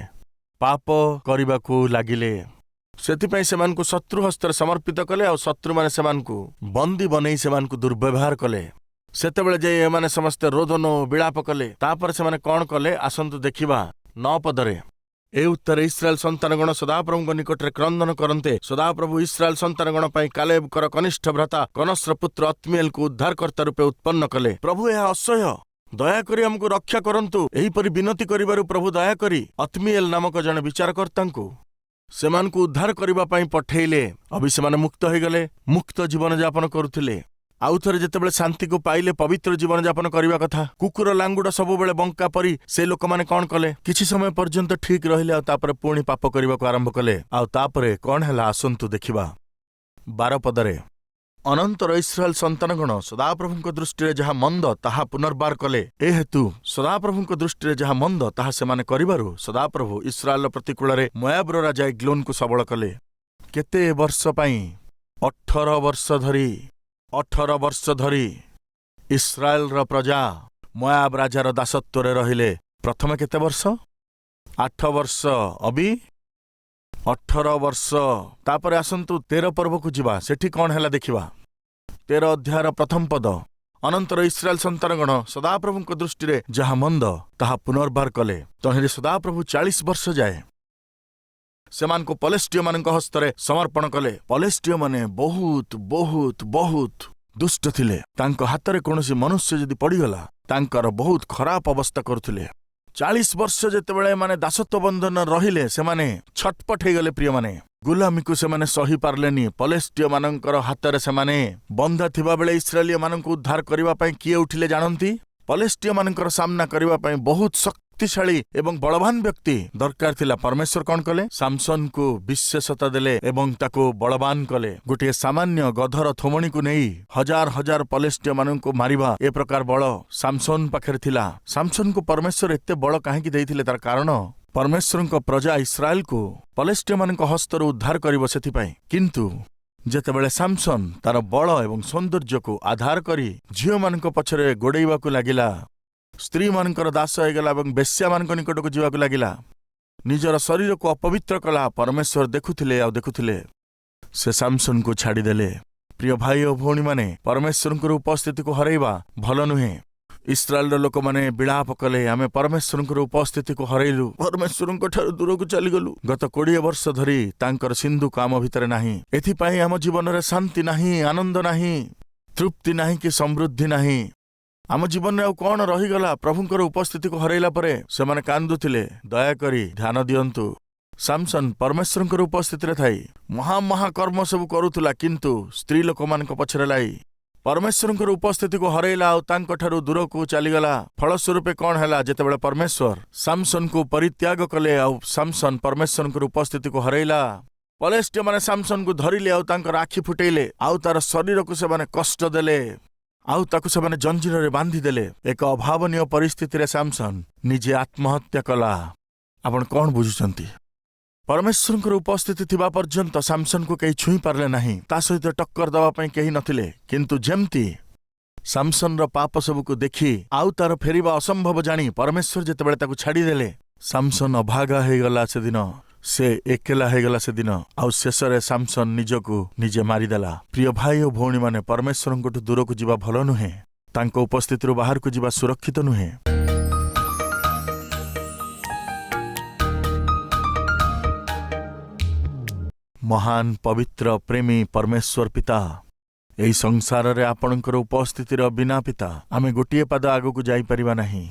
Speaker 1: ପାପ କରିବାକୁ ଲାଗିଲେ। ସେଥିପାଇଁ ସେମାନଙ୍କୁ ଶତ୍ରୁ ହସ୍ତରେ ସମର୍ପିତ କଲେ, ଆଉ ଶତ୍ରୁମାନେ ସେମାନଙ୍କୁ ବନ୍ଦୀ ବନେଇ ସେମାନଙ୍କୁ ଦୁର୍ବ୍ୟବହାର କଲେ। ସେତେବେଳେ ଯେ ଏମାନେ ସମସ୍ତେ ରୋଦନ ବିଳାପ କଲେ, ତାପରେ ସେମାନେ କ'ଣ କଲେ? ଆସନ୍ତୁ ଦେଖିବା 9 ପଦରେ। ଏ ଉତ୍ତରେ ଇସ୍ରାଏଲ ସନ୍ତାନଗଣ ସଦାପ୍ରଭୁଙ୍କ ନିକଟରେ କ୍ରନ୍ଦନ କରନ୍ତେ ସଦାପ୍ରଭୁ ଇସ୍ରାଏଲ ସନ୍ତାନଗଣ ପାଇଁ କାଲେବଙ୍କର କନିଷ୍ଠ ଭ୍ରାତା କନସ୍ର ପୁତ୍ର ଅତ୍ମିଏଲକୁ ଉଦ୍ଧାରକର୍ତ୍ତା ରୂପେ ଉତ୍ପନ୍ନ କଲେ। ପ୍ରଭୁ, ଏହା ଅସହ୍ୟ, ଦୟାକରି ଆମକୁ ରକ୍ଷା କରନ୍ତୁ। ଏହିପରି ବିନତି କରିବାରୁ ପ୍ରଭୁ ଦୟାକରି ଅତ୍ମିଏଲ ନାମକ ଜଣେ ବିଚାରକର୍ତ୍ତାଙ୍କୁ ସେମାନଙ୍କୁ ଉଦ୍ଧାର କରିବା ପାଇଁ ପଠେଇଲେ। ଅବି ସେମାନେ ମୁକ୍ତ ହୋଇଗଲେ, ମୁକ୍ତ ଜୀବନଯାପନ କରୁଥିଲେ। ଆଉ ଥରେ ଯେତେବେଳେ ଶାନ୍ତିକୁ ପାଇଲେ, ପବିତ୍ର ଜୀବନଯାପନ କରିବା କଥା। କୁକୁର ଲାଙ୍ଗୁଡ଼ ସବୁବେଳେ ବଙ୍କା ପରି ସେ ଲୋକମାନେ କ'ଣ କଲେ? କିଛି ସମୟ ପର୍ଯ୍ୟନ୍ତ ଠିକ୍ ରହିଲେ, ଆଉ ତାପରେ ପୁଣି ପାପ କରିବାକୁ ଆରମ୍ଭ କଲେ। ଆଉ ତାପରେ କ'ଣ ହେଲା? ଆସନ୍ତୁ ଦେଖିବା 12 ପଦରେ। ଅନନ୍ତର ଇସ୍ରାଏଲ ସନ୍ତାନଗଣ ସଦାପ୍ରଭୁଙ୍କ ଦୃଷ୍ଟିରେ ଯାହା ମନ୍ଦ ତାହା ପୁନର୍ବାର କଲେ। ଏ ହେତୁ ସଦାପ୍ରଭୁଙ୍କ ଦୃଷ୍ଟିରେ ଯାହା ମନ୍ଦ ତାହା ସେମାନେ କରିବାରୁ ସଦାପ୍ରଭୁ ଇସ୍ରାଏଲର ପ୍ରତିକୂଳରେ ମୋଆବର ରାଜା ଏଗ୍ଲୋନକୁ ସବଳ କଲେ। କେତେ ବର୍ଷ ପାଇଁ? 18 ବର୍ଷ ଧରି ଇସ୍ରାଏଲର ପ୍ରଜା ମୋଆବ ରାଜାର ଦାସତ୍ୱରେ ରହିଲେ। ପ୍ରଥମେ କେତେ ବର୍ଷ? 8 ବର୍ଷ, ଅବି 18 ବର୍ଷ। ତାପରେ ଆସନ୍ତୁ 13 ପର୍ବକୁ ଯିବା। ସେଠି କ'ଣ ହେଲା ଦେଖିବା। 13 ଅଧ୍ୟାୟର ପ୍ରଥମ ପଦ। ଅନନ୍ତର ଇସ୍ରାଏଲ ସନ୍ତାନଗଣ ସଦାପ୍ରଭୁଙ୍କ ଦୃଷ୍ଟିରେ ଯାହା ମନ୍ଦ ତାହା ପୁନର୍ବାର କଲେ। ତହିଁରେ ସଦାପ୍ରଭୁ 40 ବର୍ଷ ଯାଏ ସେମାନଙ୍କୁ ପଲେଷ୍ଟିୟମାନଙ୍କ ହସ୍ତରେ ସମର୍ପଣ କଲେ। ପଲେଷ୍ଟିୟମାନେ ବହୁତ ଦୁଷ୍ଟ ଥିଲେ। ତାଙ୍କ ହାତରେ କୌଣସି ମନୁଷ୍ୟ ଯଦି ପଡ଼ିଗଲା, ତାଙ୍କର ବହୁତ ଖରାପ ଅବସ୍ଥା କରୁଥିଲେ। 40 ବର୍ଷ ଯେତେବେଳେ ଏମାନେ ଦାସତ୍ୱ ବନ୍ଧନ ରହିଲେ, ସେମାନେ ଛଟପଟ ହେଇଗଲେ। ପ୍ରିୟମାନେ, ଗୁଲାମୀକୁ ସେମାନେ ସହି ପାରିଲେନି। ପଲେଷ୍ଟିୟମାନଙ୍କର ହାତରେ ସେମାନେ ବନ୍ଧା ଥିବାବେଳେ ଇସ୍ରାଏଲୀୟମାନଙ୍କୁ ଉଦ୍ଧାର କରିବା ପାଇଁ କିଏ ଉଠିଲେ ଜାଣନ୍ତି? ପଲେଷ୍ଟିୟମାନଙ୍କର ସାମ୍ନା କରିବା ପାଇଁ ବହୁତ ଶକ୍ତିଶାଳୀ ଏବଂ ବଳବାନ ବ୍ୟକ୍ତି ଦରକାର ଥିଲା। ପରମେଶ୍ୱର କ'ଣ କଲେ? ସାମସନକୁ ବିଶେଷତା ଦେଲେ ଏବଂ ତାକୁ ବଳବାନ କଲେ। ଗୋଟିଏ ସାମାନ୍ୟ ଗଧର ଥୋମଣିକୁ ନେଇ ହଜାର ପଲେଷ୍ଟିୟମାନଙ୍କୁ ମାରିବା, ଏ ପ୍ରକାର ବଳ ସାମସନ ପାଖରେ ଥିଲା। ସାମସନକୁ ପରମେଶ୍ୱର ଏତେ ବଳ କାହିଁକି ଦେଇଥିଲେ? ତାର କାରଣ, ପରମେଶ୍ୱରଙ୍କ ପ୍ରଜା ଇସ୍ରାଏଲକୁ ପଲେଷ୍ଟିୟମାନଙ୍କ ହସ୍ତରୁ ଉଦ୍ଧାର କରିବ ସେଥିପାଇଁ। କିନ୍ତୁ ଯେତେବେଳେ ସାମସନ ତାର ବଳ ଏବଂ ସୌନ୍ଦର୍ଯ୍ୟକୁ ଆଧାର କରି ଝିଅମାନଙ୍କ ପଛରେ ଗୋଡ଼େଇବାକୁ ଲାଗିଲା, ସ୍ତ୍ରୀମାନଙ୍କର ଦାସ ହୋଇଗଲା ଏବଂ ବେଶ୍ୟାମାନଙ୍କ ନିକଟକୁ ଯିବାକୁ ଲାଗିଲା, ନିଜର ଶରୀରକୁ ଅପବିତ୍ର କଲା, ପରମେଶ୍ୱର ଦେଖୁଥିଲେ। ସେ ସାମସନକୁ ଛାଡ଼ିଦେଲେ। ପ୍ରିୟ ଭାଇ ଓ ଭଉଣୀମାନେ, ପରମେଶ୍ୱରଙ୍କର ଉପସ୍ଥିତିକୁ ହରାଇବା ଭଲ ନୁହେଁ। ଇସ୍ରାଏଲର ଲୋକମାନେ ବିଳାପ କଲେ, ଆମେ ପରମେଶ୍ୱରଙ୍କର ଉପସ୍ଥିତିକୁ ହରାଇଲୁ, ପରମେଶ୍ୱରଙ୍କ ଠାରୁ ଦୂରକୁ ଚାଲିଗଲୁ। ଗତ 20 ବର୍ଷ ଧରି ତାଙ୍କର ସିନ୍ଧୁକ ଆମ ଭିତରେ ନାହିଁ। ଏଥିପାଇଁ ଆମ ଜୀବନରେ ଶାନ୍ତି ନାହିଁ, ଆନନ୍ଦ ନାହିଁ, ତୃପ୍ତି ନାହିଁ କି ସମୃଦ୍ଧି ନାହିଁ। ଆମ ଜୀବନରେ ଆଉ କ'ଣ ରହିଗଲା? ପ୍ରଭୁଙ୍କର ଉପସ୍ଥିତିକୁ ହରାଇଲା ପରେ ସେମାନେ କାନ୍ଦୁଥିଲେ। ଦୟାକରି ଧ୍ୟାନ ଦିଅନ୍ତୁ। ସାମସନ ପରମେଶ୍ୱରଙ୍କର ଉପସ୍ଥିତିରେ ଥାଇ ମହାକର୍ମ ସବୁ କରୁଥିଲା, କିନ୍ତୁ ସ୍ତ୍ରୀ ଲୋକମାନଙ୍କ ପଛରେ লাই ପରମେଶ୍ୱରଙ୍କର ଉପସ୍ଥିତିକୁ ହରାଇଲା ଆଉ ତାଙ୍କଠାରୁ ଦୂରକୁ ଚାଲିଗଲା। ଫଳସ୍ୱରୂପେ କ'ଣ ହେଲା? ଯେତେବେଳେ ପରମେଶ୍ୱର ସାମସନକୁ ପରିତ୍ୟାଗ କଲେ ଆଉ ସାମସନ ପରମେଶ୍ୱରଙ୍କର ଉପସ୍ଥିତିକୁ ହରାଇଲା, ପଲେଷ୍ଟିୟମାନେ ସାମସନକୁ ଧରିଲେ ଆଉ ତାଙ୍କର ଆଖି ଫୁଟେଇଲେ, ଆଉ ତାର ଶରୀରକୁ ସେମାନେ କଷ୍ଟ ଦେଲେ, ଆଉ ତାକୁ ସେମାନେ ଜଞ୍ଜିରରେ ବାନ୍ଧିଦେଲେ। ଏକ ଅଭାବନୀୟ ପରିସ୍ଥିତିରେ ସାମସନ ନିଜେ ଆତ୍ମହତ୍ୟା କଲା। ଆପଣ କ'ଣ ବୁଝୁଛନ୍ତି? ପରମେଶ୍ୱରଙ୍କର ଉପସ୍ଥିତି ଥିବା ପର୍ଯ୍ୟନ୍ତ ସାମସନକୁ କେହି ଛୁଇଁ ପାରିଲେ ନାହିଁ। ତା ସହିତ ଟକ୍କର ଦେବା ପାଇଁ କେହି ନଥିଲେ। କିନ୍ତୁ ଯେମିତି ସାମସନର ପାପ ସବୁକୁ ଦେଖି ଆଉ ତାର ଫେରିବା ଅସମ୍ଭବ ଜାଣି ପରମେଶ୍ୱର ଯେତେବେଳେ ତାକୁ ଛାଡ଼ିଦେଲେ, ସାମସନ ଅଭାଗା ହେଇଗଲା ସେଦିନ, ସେ ଏକେଲା ହେଇଗଲା ସେଦିନ, ଆଉ ଶେଷରେ ସାମସନ ନିଜକୁ ନିଜେ ମାରିଦେଲା। ପ୍ରିୟ ଭାଇ ଓ ଭଉଣୀମାନେ, ପରମେଶ୍ୱରଙ୍କଠୁ ଦୂରକୁ ଯିବା ଭଲ ନୁହେଁ, ତାଙ୍କ ଉପସ୍ଥିତିରୁ ବାହାରକୁ ଯିବା ସୁରକ୍ଷିତ ନୁହେଁ। ମହାନ ପବିତ୍ର ପ୍ରେମୀ ପରମେଶ୍ୱର ପିତା, ଏହି ସଂସାରରେ ଆପଣଙ୍କର ଉପସ୍ଥିତିର ବିନା ପିତା ଆମେ ଗୋଟିଏ ପାଦ ଆଗକୁ ଯାଇପାରିବା ନାହିଁ।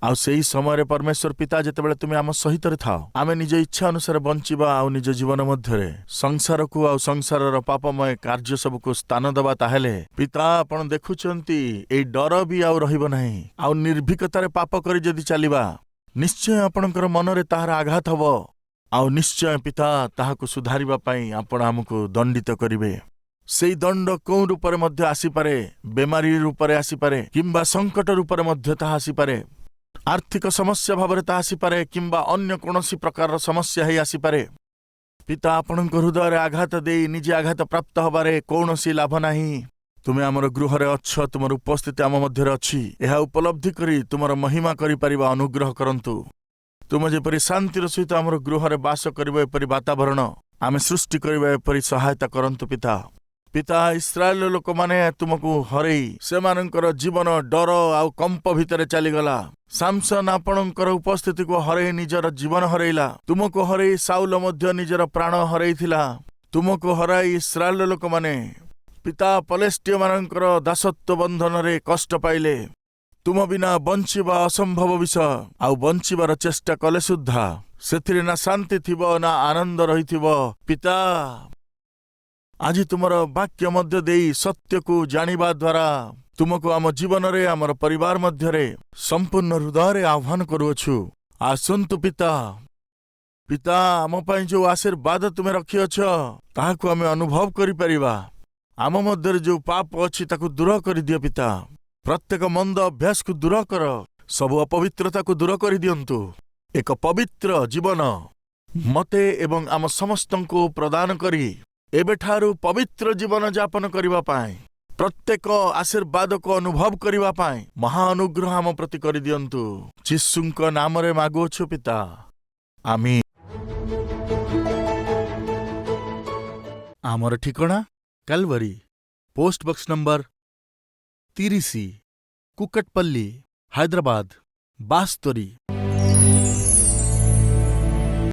Speaker 1: ଆଉ ସେହି ସମୟରେ ପରମେଶ୍ୱର ପିତା, ଯେତେବେଳେ ତୁମେ ଆମ ସହିତରେ ଥାଅ, ଆମେ ନିଜ ଇଚ୍ଛା ଅନୁସାରେ ବଞ୍ଚିବା ଆଉ ନିଜ ଜୀବନ ମଧ୍ୟରେ ସଂସାରକୁ ଆଉ ସଂସାରର ପାପମୟ କାର୍ଯ୍ୟ ସବୁକୁ ସ୍ଥାନ ଦେବା, ତାହେଲେ ପିତା ଆପଣ ଦେଖୁଛନ୍ତି ଏଇ ଡର ବି ଆଉ ରହିବ ନାହିଁ। ଆଉ ନିର୍ଭୀକତାରେ ପାପ କରି ଯଦି ଚାଲିବା, ନିଶ୍ଚୟ ଆପଣଙ୍କର ମନରେ ତାହାର ଆଘାତ ହେବ, ଆଉ ନିଶ୍ଚୟ ପିତା ତାହାକୁ ସୁଧାରିବା ପାଇଁ ଆପଣ ଆମକୁ ଦଣ୍ଡିତ କରିବେ। ସେଇ ଦଣ୍ଡ କେଉଁ ରୂପରେ ମଧ୍ୟ ଆସିପାରେ, ବେମାରୀ ରୂପରେ ଆସିପାରେ, କିମ୍ବା ସଙ୍କଟ ରୂପରେ ମଧ୍ୟ ତାହା ଆସିପାରେ, ଆର୍ଥିକ ସମସ୍ୟା ଭାବରେ ତାହା ଆସିପାରେ, କିମ୍ବା ଅନ୍ୟ କୌଣସି ପ୍ରକାରର ସମସ୍ୟା ହେଇ ଆସିପାରେ। ପିତା ଆପଣଙ୍କ ହୃଦୟରେ ଆଘାତ ଦେଇ ନିଜେ ଆଘାତ ପ୍ରାପ୍ତ ହେବାରେ କୌଣସି ଲାଭ ନାହିଁ। ତୁମେ ଆମର ଗୃହରେ ଅଛ, ତୁମର ଉପସ୍ଥିତି ଆମ ମଧ୍ୟରେ ଅଛି, ଏହା ଉପଲବ୍ଧି କରି ତୁମର ମହିମା କରିପାରିବା ଅନୁଗ୍ରହ କରନ୍ତୁ। ତୁମେ ଯେପରି ଶାନ୍ତିର ସହିତ ଆମର ଗୃହରେ ବାସ କରିବ, ଏପରି ବାତାବରଣ ଆମେ ସୃଷ୍ଟି କରିବା, ଏପରି ସହାୟତା କରନ୍ତୁ ପିତା। ପିତା, ଇସ୍ରାଏଲ ଲୋକମାନେ ତୁମକୁ ହରେଇ ସେମାନଙ୍କର ଜୀବନ ଡର ଆଉ କମ୍ପ ଭିତରେ ଚାଲିଗଲା। ସାମସନ ଆପଣଙ୍କର ଉପସ୍ଥିତିକୁ ହରେଇ ନିଜର ଜୀବନ ହରେଇଲା। ତୁମକୁ ହରେଇ ସାଉଲ ମଧ୍ୟ ନିଜର ପ୍ରାଣ ହରେଇଥିଲା। ତୁମକୁ ହରାଇ ଇସ୍ରାଏଲ ଲୋକମାନେ ପିତା ପଲେଷ୍ଟିୟମାନଙ୍କର ଦାସତ୍ୱ ବନ୍ଧନରେ କଷ୍ଟ ପାଇଲେ। ତୁମ ବିନା ବଞ୍ଚିବା ଅସମ୍ଭବ ବିଷୟ, ଆଉ ବଞ୍ଚିବାର ଚେଷ୍ଟା କଲେ ସୁଦ୍ଧା ସେଥିରେ ନା ଶାନ୍ତି ଥିବ ନା ଆନନ୍ଦ ରହିଥିବ। ପିତା, ଆଜି ତୁମର ବାକ୍ୟ ମଧ୍ୟ ଦେଇ ସତ୍ୟକୁ ଜାଣିବା ଦ୍ୱାରା ତୁମକୁ ଆମ ଜୀବନରେ, ଆମର ପରିବାର ମଧ୍ୟରେ ସମ୍ପୂର୍ଣ୍ଣ ହୃଦୟରେ ଆହ୍ୱାନ କରୁଅଛୁ। ଆସନ୍ତୁ ପିତା। ପିତା, ଆମ ପାଇଁ ଯେଉଁ ଆଶୀର୍ବାଦ ତୁମେ ରଖିଅଛ, ତାହାକୁ ଆମେ ଅନୁଭବ କରିପାରିବା। ଆମ ମଧ୍ୟରେ ଯେଉଁ ପାପ ଅଛି ତାକୁ ଦୂର କରିଦିଅ ପିତା। ପ୍ରତ୍ୟେକ ମନ୍ଦ ଅଭ୍ୟାସକୁ ଦୂର କର, ସବୁ ଅପବିତ୍ରତାକୁ ଦୂର କରିଦିଅନ୍ତୁ। ଏକ ପବିତ୍ର ଜୀବନ ମତେ ଏବଂ ଆମ ସମସ୍ତଙ୍କୁ ପ୍ରଦାନ କରି ଏବେଠାରୁ ପବିତ୍ର ଜୀବନ ଯାପନ କରିବା ପାଇଁ, ପ୍ରତ୍ୟେକ ଆଶୀର୍ବାଦକୁ ଅନୁଭବ କରିବା ପାଇଁ ମହା ଅନୁଗ୍ରହ ଆମ ପ୍ରତି କରିଦିଅନ୍ତୁ। ଯୀଶୁଙ୍କ ନାମରେ ମାଗୁଅଛୁ ପିତା, ଆମିନ୍। ଆମର ଠିକଣା କାଲଭାରୀ, post box number 30, Kukatpally, Hyderabad 72।